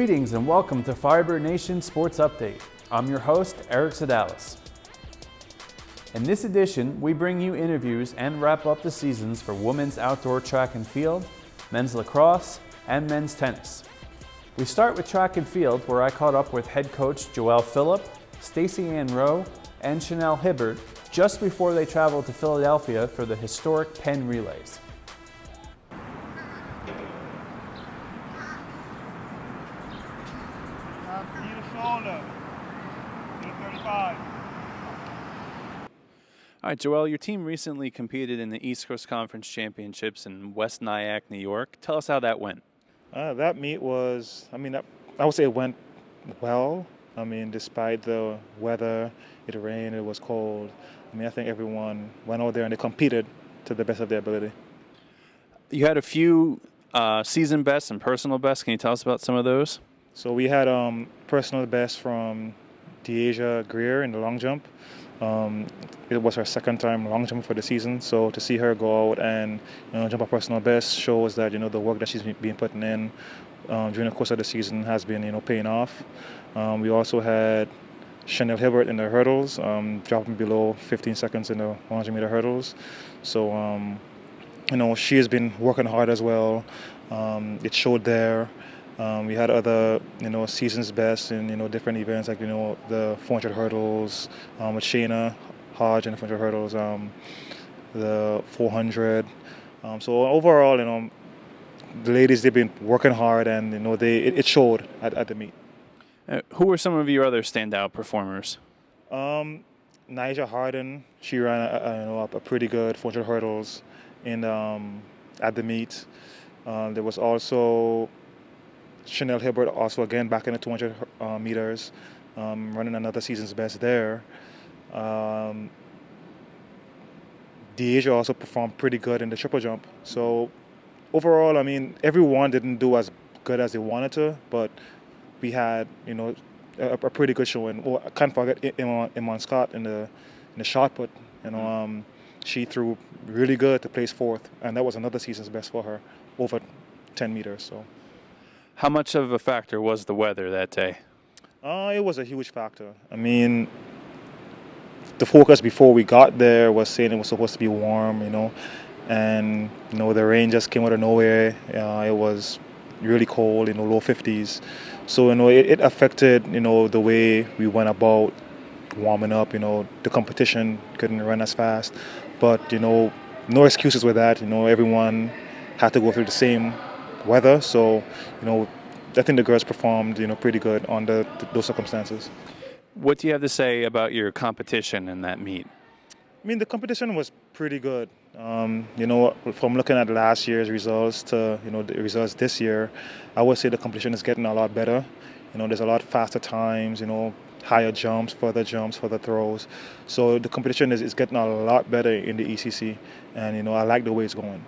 Greetings and welcome to Firebird Nation Sports Update. I'm your host, Eric Zedalis. In this edition, we bring you interviews and wrap up the seasons for women's outdoor track and field, men's lacrosse, and men's tennis. We start with track and field, where I caught up with head coach Joelle Phillip, Stacey Ann Rowe, and Chanel Hibbert just before they traveled to Philadelphia for the historic Penn Relays. All right, Joelle, your team recently competed in the East Coast Conference Championships in West Nyack, New York. Tell us how that went. That meet was, I would say it went well. Despite the weather, it rained, it was cold. I think everyone went out there and they competed to the best of their ability. You had a few season bests and personal bests. Can you tell us about some of those? So we had personal best from Deasia Greer in the long jump. It was her second time long jump for the season, so to see her go out and jump a personal best shows that the work that she's been putting in during the course of the season has been paying off. We also had Chanel Hibbert in the hurdles, dropping below 15 seconds in the 100-meter hurdles. So she has been working hard as well. It showed there. We had other, season's best in, different events like, the 400 hurdles with Shayna Hodge in the 400 hurdles, the 400. So overall, the ladies, they've been working hard and, it showed at the meet. Who were some of your other standout performers? Nyjah Harden, she ran a pretty good 400 hurdles at the meet. There was also Chanel Hibbert, also again back in the 200 meters, running another season's best there. Deasia also performed pretty good in the triple jump. So overall, everyone didn't do as good as they wanted to, but we had, a pretty good showing. Well, I can't forget Iman Scott in the shot put. She threw really good to place fourth, and that was another season's best for her, over 10 meters. So. How much of a factor was the weather that day? It was a huge factor. The focus before we got there was saying it was supposed to be warm, and the rain just came out of nowhere. It was really cold, low 50s. So it affected the way we went about warming up. The competition couldn't run as fast, but no excuses with that. Everyone had to go through the same weather, so I think the girls performed pretty good on those circumstances. What do you have to say about your competition in that meet? The competition was pretty good. From looking at last year's results to the results this year, I would say the competition is getting a lot better. There's a lot faster times, higher jumps, further throws. So the competition is getting a lot better in the ECC, and I like the way it's going.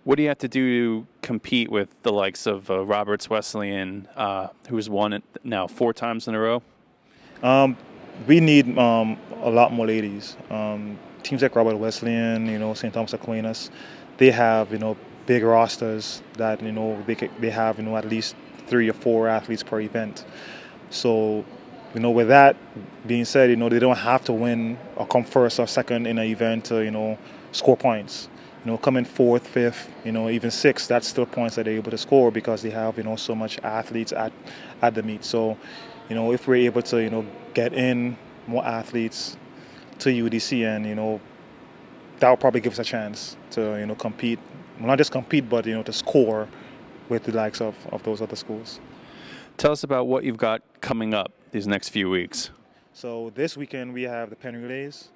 What do you have to do to compete with the likes of Roberts Wesleyan, who's won it now 4 times in a row? We need a lot more ladies. Teams like Robert Wesleyan, St. Thomas Aquinas, they have big rosters that they have at least 3 or 4 athletes per event. So with that being said, they don't have to win or come first or second in an event to score points. Coming 4th, 5th, even 6th, that's still points that they're able to score because they have, so much athletes at the meet. So, if we're able to, get in more athletes to UDC and, that'll probably give us a chance to, compete. Well, not just compete, but, to score with the likes of those other schools. Tell us about what you've got coming up these next few weeks. So this weekend we have the Penn Relays,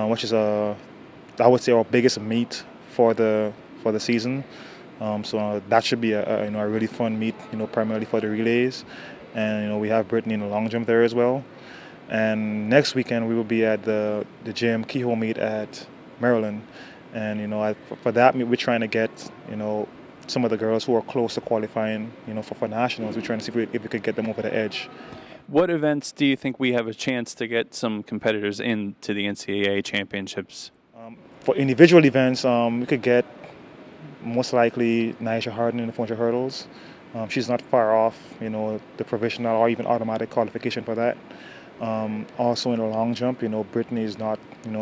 which is I would say our biggest meet for the season. So that should be a really fun meet, primarily for the relays. And we have Brittany in the long jump there as well. And next weekend we will be at the Jim Kehoe meet at Maryland. And for that meet we're trying to get some of the girls who are close to qualifying for nationals. We're trying to see if we could get them over the edge. What events do you think we have a chance to get some competitors into the NCAA championships? For individual events, we could get most likely Nyjah Harden in the 400 hurdles. She's not far off, the provisional or even automatic qualification for that. Also in the long jump, Brittany is not,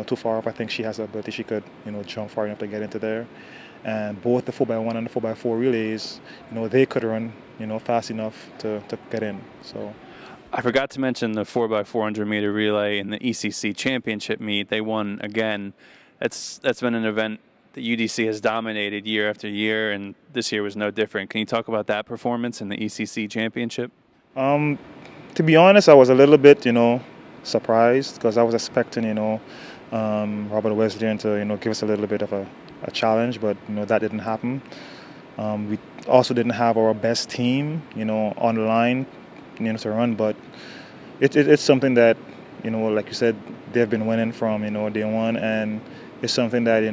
too far off. I think she has the ability. She could, jump far enough to get into there. And both the 4x1 and the 4x4 relays, they could run, fast enough to get in. So. I forgot to mention the 4x400 meter relay in the ECC championship meet. They won again. That's been an event that UDC has dominated year after year, and this year was no different. Can you talk about that performance in the ECC championship? To be honest, I was a little bit, surprised because I was expecting, Robert Wesleyan to, give us a little bit of a challenge, but that didn't happen. We also didn't have our best team, on the line, to run, but it's something that, like you said, they've been winning from, day one, and it's something that,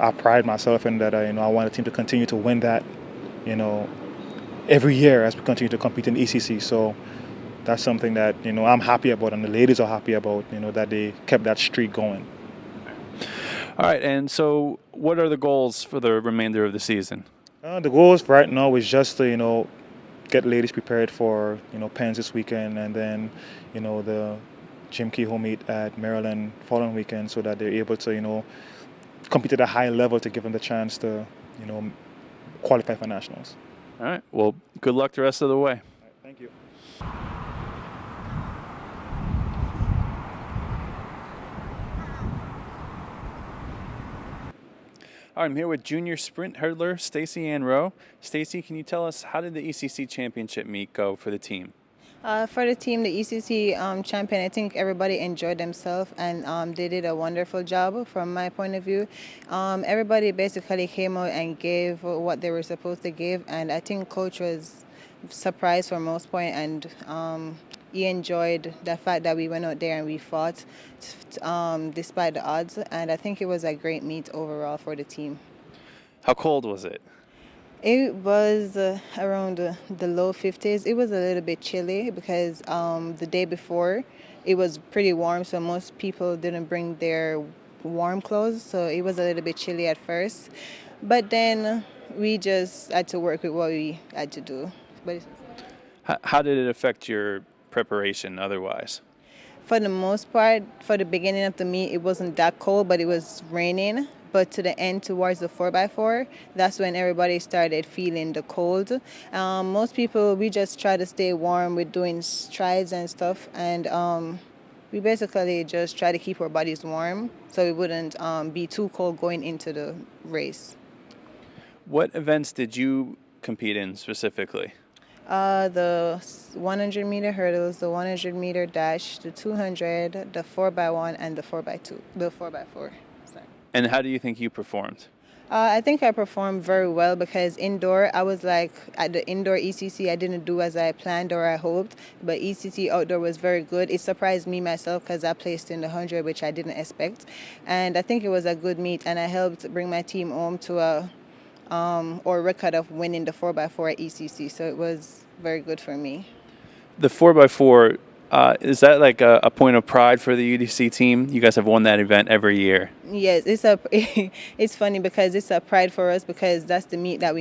I pride myself in, that I want the team to continue to win that, every year as we continue to compete in ECC. So that's something that, I'm happy about, and the ladies are happy about, that they kept that streak going. All right, and so what are the goals for the remainder of the season? The goals right now is just to, get ladies prepared for, Penns this weekend, and then, the Jim Kehoe meet at Maryland following weekend, so that they're able to, compete at a high level to give them the chance to, qualify for nationals. All right, well, good luck the rest of the way. All right, thank you. All right, I'm here with junior sprint hurdler Stacy Ann Rowe. Stacy, can you tell us, how did the ECC championship meet go for the team? For the team, the ECC champion, I think everybody enjoyed themselves, and they did a wonderful job from my point of view. Everybody basically came out and gave what they were supposed to give, and I think coach was surprised for most point, and he enjoyed the fact that we went out there and we fought despite the odds, and I think it was a great meet overall for the team. How cold was it? It was around the low 50s. It was a little bit chilly because the day before it was pretty warm, so most people didn't bring their warm clothes, so it was a little bit chilly at first. But then we just had to work with what we had to do. But How did it affect your preparation otherwise? for the most part, for the beginning of the meet, it wasn't that cold, but it was raining. But to the end, towards the 4x4, that's when everybody started feeling the cold. Most people, we just try to stay warm with doing strides and stuff. And we basically just try to keep our bodies warm so it wouldn't be too cold going into the race. What events did you compete in specifically? The 100 meter hurdles, the 100 meter dash, the 200, the 4x1, and the 4x2, the 4x4. And how do you think you performed? I think I performed very well because indoor, I was like, at the indoor ECC, I didn't do as I planned or I hoped, but ECC outdoor was very good. It surprised me myself because I placed in the 100, which I didn't expect. And I think it was a good meet, and I helped bring my team home to a record of winning the 4x4 at ECC, so it was very good for me. The 4x4, is that like a point of pride for the UDC team? You guys have won that event every year. Yes, it's funny because it's a pride for us because that's the meet that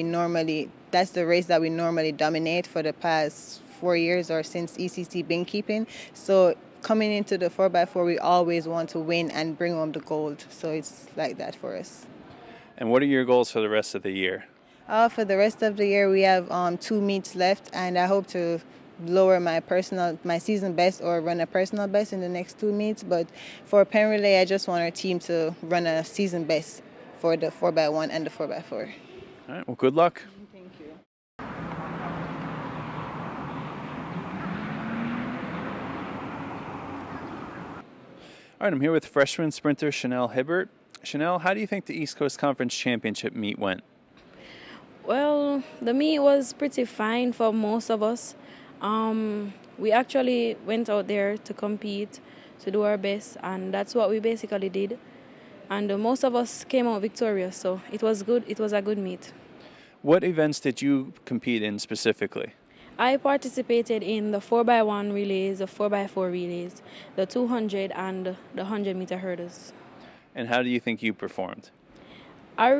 that's the race that we normally dominate for the past 4 years or since ECC been keeping. So coming into the 4x4, we always want to win and bring home the gold. So it's like that for us. And what are your goals for the rest of the year? For the rest of the year, we have 2 meets left, and I hope to lower my season best or run a personal best in the next 2 meets. But for Penn Relay, I just want our team to run a season best for the 4x1 and the 4x4. All right, well, good luck. Thank you. All right, I'm here with freshman sprinter Chanel Hibbert. Chanel, how do you think the East Coast Conference Championship meet went? Well, the meet was pretty fine for most of us. We actually went out there to compete, to do our best, and that's what we basically did. And most of us came out victorious, so it was good. It was a good meet. What events did you compete in specifically? I participated in the 4x1 relays, the 4x4 relays, the 200 and the 100 meter hurdles. And how do you think you performed? I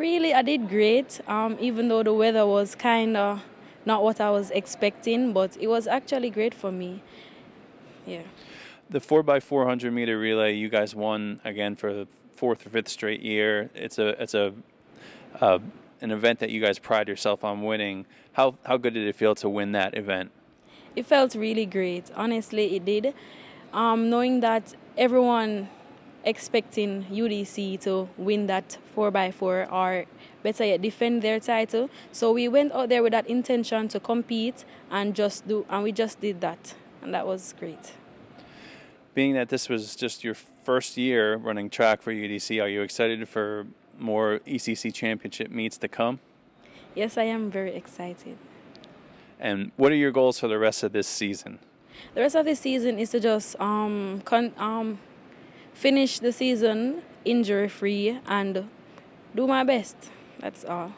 did great, even though the weather was kind of not what I was expecting, but it was actually great for me. Yeah. The 4x400 meter relay, you guys won again for the fourth or fifth straight year. It's an event that you guys pride yourself on winning. How good did it feel to win that event? It felt really great. Honestly, it did. Knowing that everyone expecting UDC to win that 4x4 or better yet defend their title. So we went out there with that intention to compete and we just did that, and that was great. Being that this was just your first year running track for UDC, are you excited for more ECC championship meets to come? Yes, I am very excited. And what are your goals for the rest of this season? The rest of the season is to just finish the season injury-free and do my best. That's all.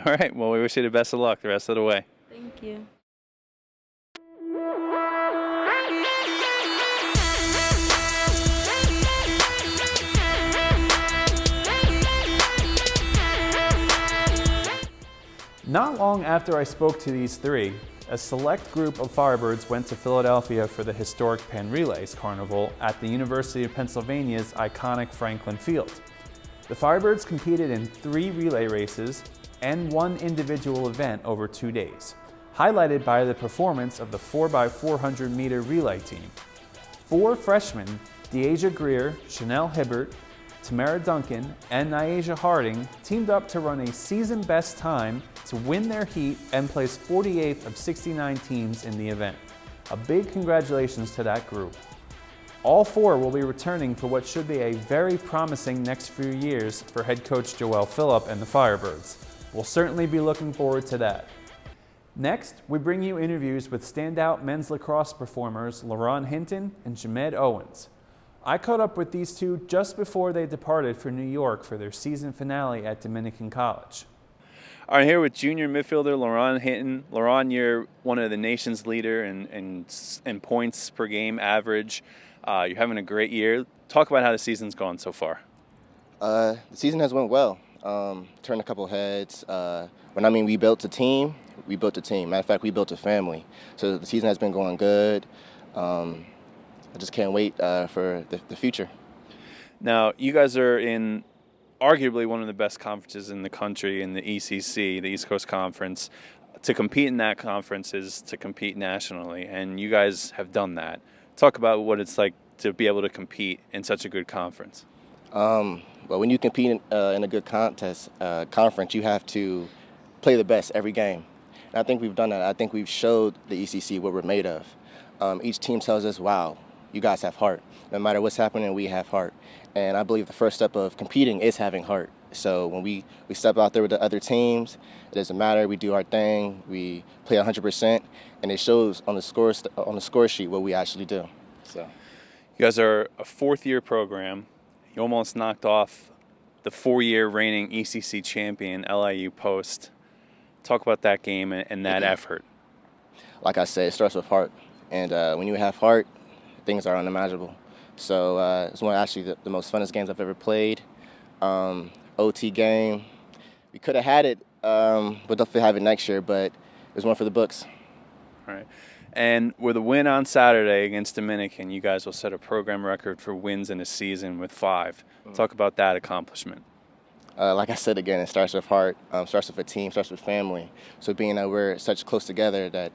All right. Well, we wish you the best of luck the rest of the way. Thank you. Not long after I spoke to these three, a select group of Firebirds went to Philadelphia for the historic Penn Relays Carnival at the University of Pennsylvania's iconic Franklin Field. The Firebirds competed in 3 relay races and 1 individual event over 2 days, highlighted by the performance of the 4x400 meter relay team. 4 freshmen, Deasia Greer, Chanel Hibbert, Tamara Duncan, and Nyasia Harding teamed up to run a season-best time to win their heat and place 48th of 69 teams in the event. A big congratulations to that group. All 4 will be returning for what should be a very promising next few years for head coach Joel Phillip and the Firebirds. We'll certainly be looking forward to that. Next, we bring you interviews with standout men's lacrosse performers LaRon Hinton and Jamed Owens. I caught up with these two just before they departed for New York for their season finale at Dominican College. I'm here with junior midfielder LaRon Hinton. LaRon, you're one of the nation's leader in points per game average. You're having a great year. Talk about how the season's gone so far. The season has went well. Turned a couple heads. When I mean we built a team, we built a team. Matter of fact, we built a family. So the season has been going good. I just can't wait for the future. Now, you guys are in arguably one of the best conferences in the country in the ECC, the East Coast Conference. To compete in that conference is to compete nationally, and you guys have done that. Talk about what it's like to be able to compete in such a good conference. Well, when you compete in a good conference, you have to play the best every game. And I think we've done that. I think we've showed the ECC what we're made of. Each team tells us, wow, you guys have heart. No matter what's happening, we have heart. And I believe the first step of competing is having heart. So when we step out there with the other teams, it doesn't matter. We do our thing. We play 100%, and it shows on the score sheet what we actually do. So, you guys are a 4th-year program. You almost knocked off the 4-year reigning ECC champion LIU Post. Talk about that game and that effort. Like I said, it starts with heart, and when you have heart, things are unimaginable. So it's one of actually the most funnest games I've ever played. OT game. We could have had it, but definitely have it next year, but it was one for the books. All right. And with a win on Saturday against Dominican, you guys will set a program record for wins in a season with 5. Talk about that accomplishment. Like I said again, it starts with heart, starts with a team, starts with family. So being that we're such close together that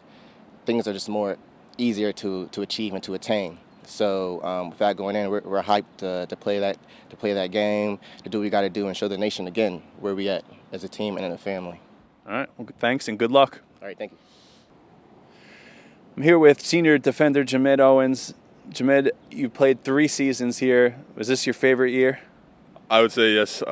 things are just more easier to achieve and to attain. So with that going in, we're hyped to play that game, to do what we got to do and show the nation again where we at as a team and in a family. All right. Well, thanks and good luck. All right. Thank you. I'm here with senior defender Jamed Owens. Jamed, you played 3 seasons here. Was this your favorite year? I would say yes.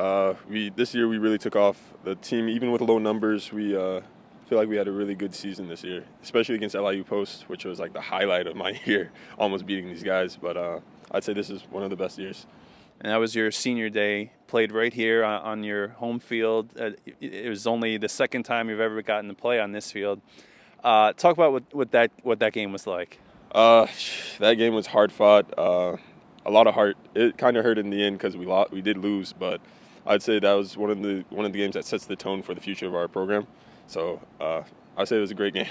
This year we really took off. The team, even with low numbers, we feel like we had a really good season this year, especially against LIU Post, which was like the highlight of my year, almost beating these guys. But I'd say this is one of the best years. And that was your senior day, played right here on your home field. It was only the second time you've ever gotten to play on this field. Talk about what that game was like. That game was hard fought. A lot of heart. It kind of hurt in the end because we did lose, but I'd say that was one of the games that sets the tone for the future of our program. So I'd say it was a great game.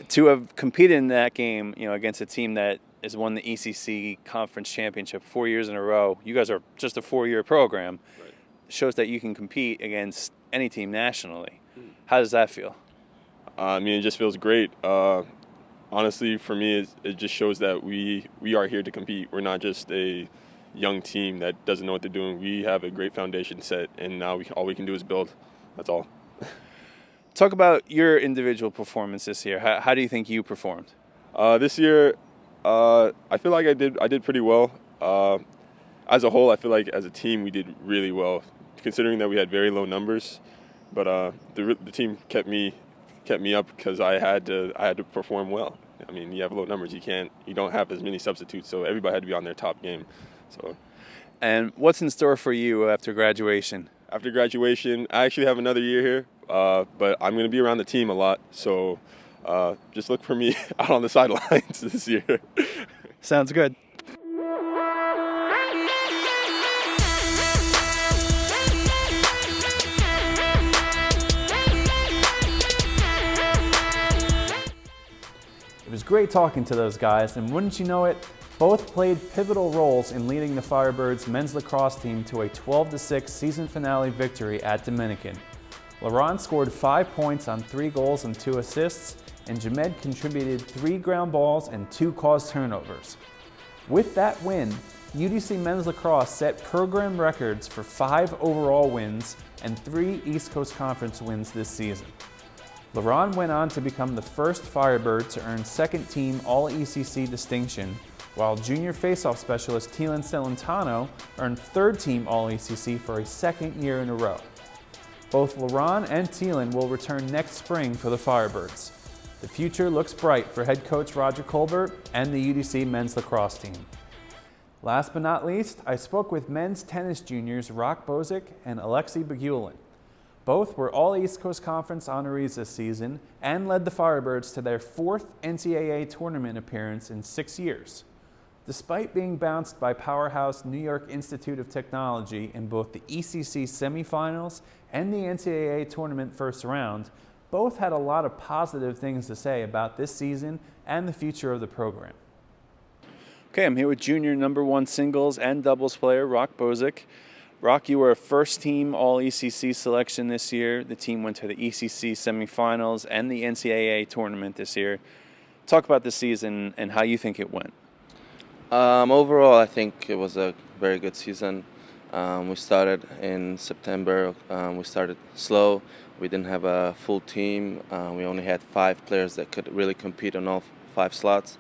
To have competed in that game, against a team that has won the ECC Conference Championship 4 years in a row, you guys are just a 4-year program, Right. Shows that you can compete against any team nationally. How does that feel? It just feels great. Honestly, for me, it just shows that we are here to compete. We're not just a young team that doesn't know what they're doing. We have a great foundation set, and now all we can do is build. That's all. Talk about your individual performance this year. How do you think you performed? This year, I feel like I did pretty well. As a whole, I feel like as a team we did really well, considering that we had very low numbers. But the team kept me up because I had to perform well. I mean, you have low numbers, you don't have as many substitutes, so everybody had to be on their top game. So. And what's in store for you after graduation? After graduation, I actually have another year here, but I'm going to be around the team a lot, so just look for me out on the sidelines this year. Sounds good. It was great talking to those guys, and wouldn't you know it, both played pivotal roles in leading the Firebirds men's lacrosse team to a 12-6 season finale victory at Dominican. Laurent scored 5 points on 3 goals and 2 assists, and Jamed contributed 3 ground balls and 2 caused turnovers. With that win, UDC men's lacrosse set program records for 5 overall wins and 3 East Coast Conference wins this season. Laurent went on to become the first Firebird to earn second-team All-ECC distinction, while junior faceoff specialist Thielen Celentano earned third-team All-ECC for a second year in a row. Both Laurent and Thielen will return next spring for the Firebirds. The future looks bright for head coach Roger Colbert and the UDC men's lacrosse team. Last but not least, I spoke with men's tennis juniors Rock Bozic and Alexei Bagulin. Both were all East Coast Conference honorees this season and led the Firebirds to their 4th NCAA tournament appearance in 6 years. Despite being bounced by powerhouse New York Institute of Technology in both the ECC semifinals and the NCAA tournament first round, both had a lot of positive things to say about this season and the future of the program. Okay, I'm here with junior number 1 singles and doubles player Rock Bozic. Rock, you were a first-team All-ECC selection this year. The team went to the ECC semifinals and the NCAA tournament this year. Talk about the season and how you think it went. Overall, I think it was a very good season. We started in September. We started slow. We didn't have a full team. We only had 5 players that could really compete on all 5 slots.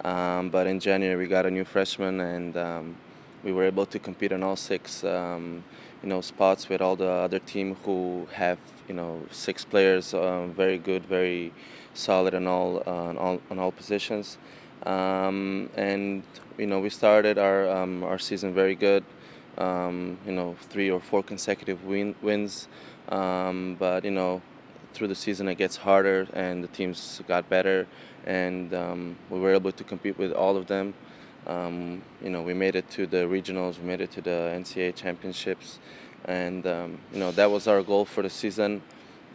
But in January, we got a new freshman, and we were able to compete on all 6, spots with all the other team who have, 6 players, very good, very solid on all positions. And we started our season very good. 3 or 4 consecutive wins. But through the season it gets harder, and the teams got better, and we were able to compete with all of them. We made it to the regionals, we made it to the NCAA championships, and that was our goal for the season.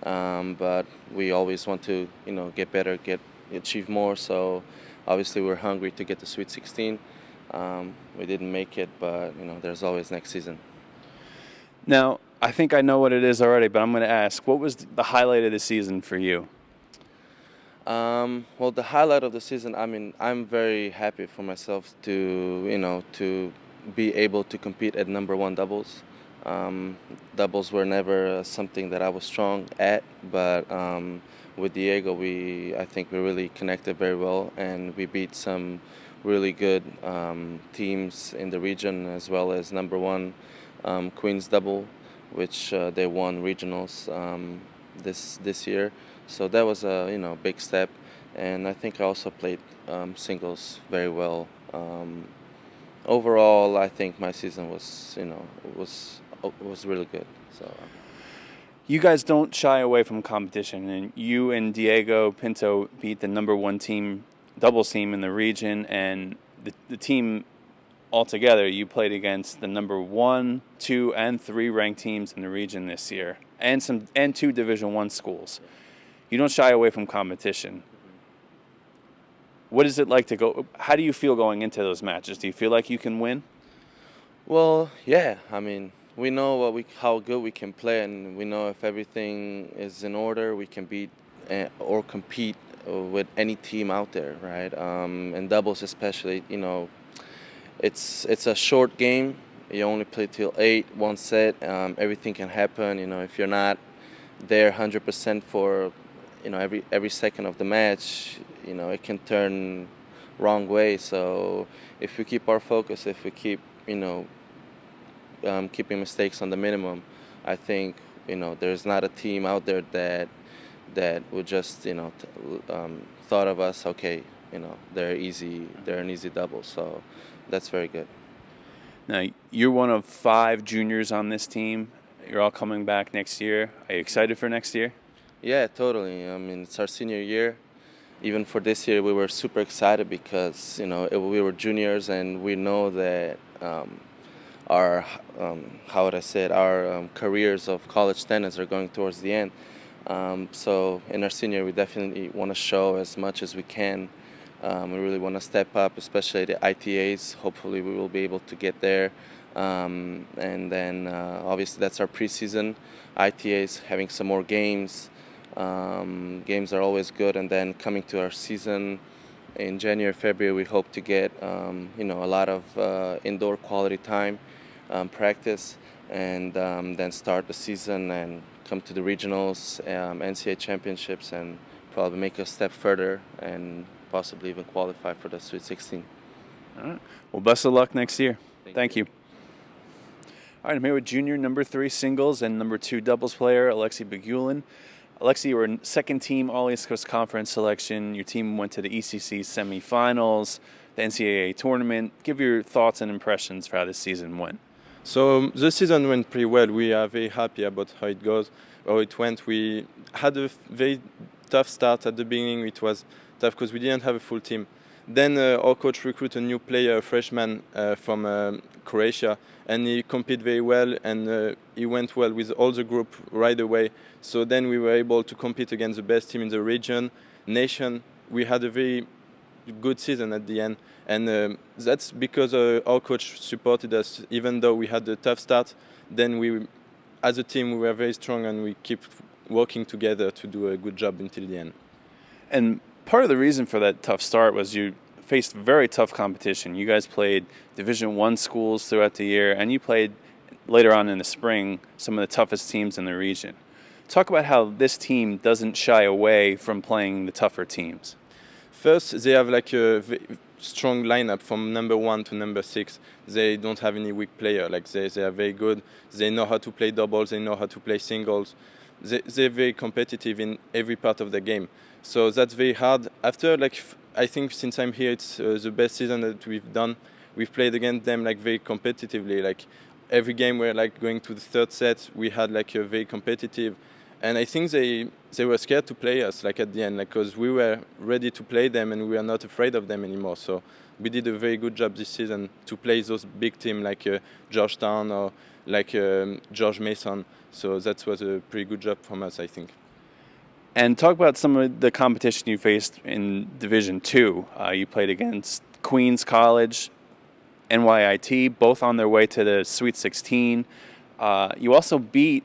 But we always want to get better, achieve more. So obviously we're hungry to get to Sweet 16. We didn't make it, but there's always next season. Now, I think I know what it is already, but I'm going to ask, what was the highlight of the season for you? Well, the highlight of the season, I'm very happy for myself to be able to compete at number 1 doubles. Doubles were never something that I was strong at, but with Diego, I think we really connected very well, and we beat some really good teams in the region, as well as number 1 Queens double, which they won regionals this year. So that was a big step, and I think I also played singles very well. Overall, I think my season was really good. So. You guys don't shy away from competition, and you and Diego Pinto beat the number 1 team, doubles team in the region, and the team altogether, you played against the number 1, 2, and 3 ranked teams in the region this year, and 2 Division I schools. You don't shy away from competition. What is it like to go? How do you feel going into those matches? Do you feel like you can win? Well, yeah. I mean, we know how good we can play, and we know if everything is in order, we can beat or compete with any team out there, right? In doubles especially, it's a short game. You only play till 8, one set. Everything can happen. If you're not there 100% for, every second of the match, it can turn wrong way. So if we keep our focus, if we keep, keeping mistakes on the minimum, I think, there's not a team out there that would just, thought of us, okay, they're an easy double. So that's very good. Now, you're one of 5 juniors on this team. You're all coming back next year. Are you excited for next year? Yeah, totally. I mean, it's our senior year. Even for this year, we were super excited because, we were juniors, and we know that our careers of college tennis are going towards the end. So in our senior, we definitely want to show as much as we can. We really want to step up, especially the ITAs. Hopefully we will be able to get there. And then obviously that's our preseason. ITAs, having some more games. Games are always good. And then coming to our season in January, February, we hope to get a lot of indoor quality time, practice, and then start the season and come to the regionals, NCAA championships, and probably make a step further and possibly even qualify for the Sweet 16. All right. Well, best of luck next year. Thank you. All right, I'm here with junior number 3 singles and number 2 doubles player, Alexei Begulin. Alexei, you were second team All-East Coast Conference selection. Your team went to the ECC semifinals, the NCAA tournament. Give your thoughts and impressions for how this season went. So the season went pretty well. We are very happy about how it went. We had a very tough start at the beginning. It was tough because we didn't have a full team. Then our coach recruited a new player, a freshman from Croatia, and he competed very well, and he went well with all the group right away. So then we were able to compete against the best team in the region, nation. We had a very good season at the end, and that's because our coach supported us. Even though we had a tough start, then we, as a team, we were very strong, and we keep working together to do a good job until the end. And part of the reason for that tough start was you faced very tough competition. You guys played Division I schools throughout the year, and you played later on in the spring some of the toughest teams in the region. Talk about how this team doesn't shy away from playing the tougher teams. First, they have like a strong lineup from number 1 to number 6. They don't have any weak player. Like they are very good. They know how to play doubles. They know how to play singles. They're very competitive in every part of the game. So that's very hard. After, I think since I'm here, it's the best season that we've done. We've played against them very competitively. Like every game we're going to the third set, we had a very competitive. And I think they were scared to play us at the end, because we were ready to play them and we are not afraid of them anymore. So we did a very good job this season to play those big teams like Georgetown or George Mason. So that was a pretty good job from us, I think. And talk about some of the competition you faced in Division II. You played against Queens College, NYIT, both on their way to the Sweet 16. You also beat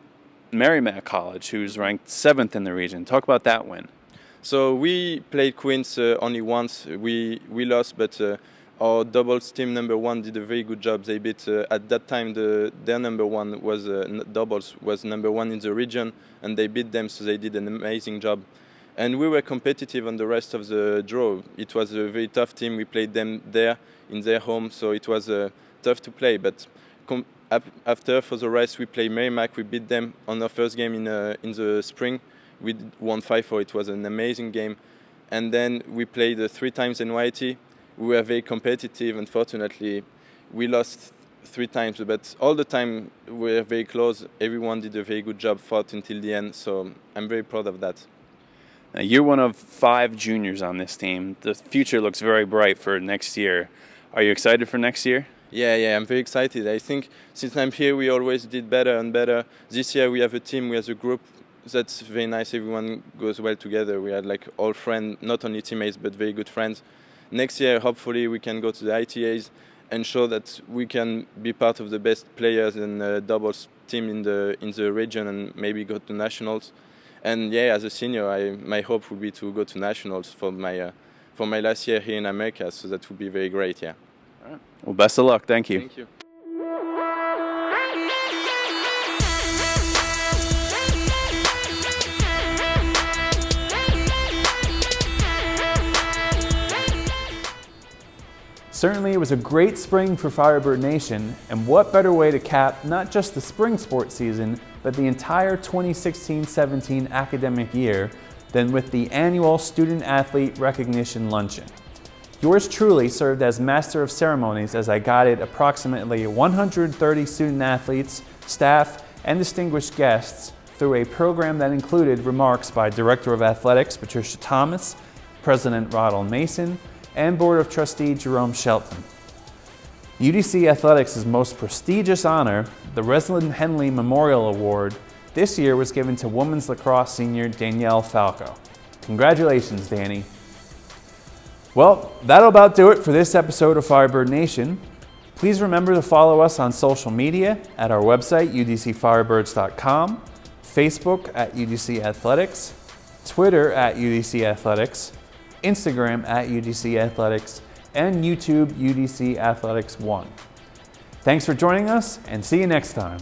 Merrimack College, who's ranked 7th in the region. Talk about that win. So we played Queens only once. We lost, but our doubles team number 1 did a very good job. They beat at that time their number 1 was doubles was number 1 in the region, and they beat them. So they did an amazing job, and we were competitive on the rest of the draw. It was a very tough team. We played them there in their home, so it was tough to play. But after, for the rest, we played Merrimack. We beat them on our first game in the spring. We won 5-4. It was an amazing game. And then we played 3 times NYT. We were very competitive. Unfortunately, we lost 3 times, but all the time we were very close. Everyone did a very good job, fought until the end. So I'm very proud of that. Now, you're one of 5 juniors on this team. The future looks very bright for next year. Are you excited for next year? Yeah, I'm very excited. I think since I'm here, we always did better and better. This year we have a team, we have a group that's very nice. Everyone goes well together. We had like all friends, not only teammates, but very good friends. Next year, hopefully, we can go to the ITAs and show that we can be part of the best players in the doubles team in the region and maybe go to nationals. And yeah, as a senior, my hope would be to go to nationals for my last year here in America. So that would be very great. Yeah. All right. Well, best of luck. Thank you. Thank you. Certainly, it was a great spring for Firebird Nation, and what better way to cap not just the spring sports season, but the entire 2016-17 academic year than with the annual Student Athlete Recognition Luncheon. Yours truly served as Master of Ceremonies as I guided approximately 130 student athletes, staff, and distinguished guests through a program that included remarks by Director of Athletics Patricia Thomas, President Ronald Mason, and Board of Trustee Jerome Shelton. UDC Athletics' most prestigious honor, the Reslin Henley Memorial Award, this year was given to women's lacrosse senior Danielle Falco. Congratulations, Danny. Well, that'll about do it for this episode of Firebird Nation. Please remember to follow us on social media at our website, udcfirebirds.com, Facebook at UDC Athletics, Twitter at UDC Athletics, Instagram at UDC Athletics, and YouTube UDC Athletics 1. Thanks for joining us, and see you next time.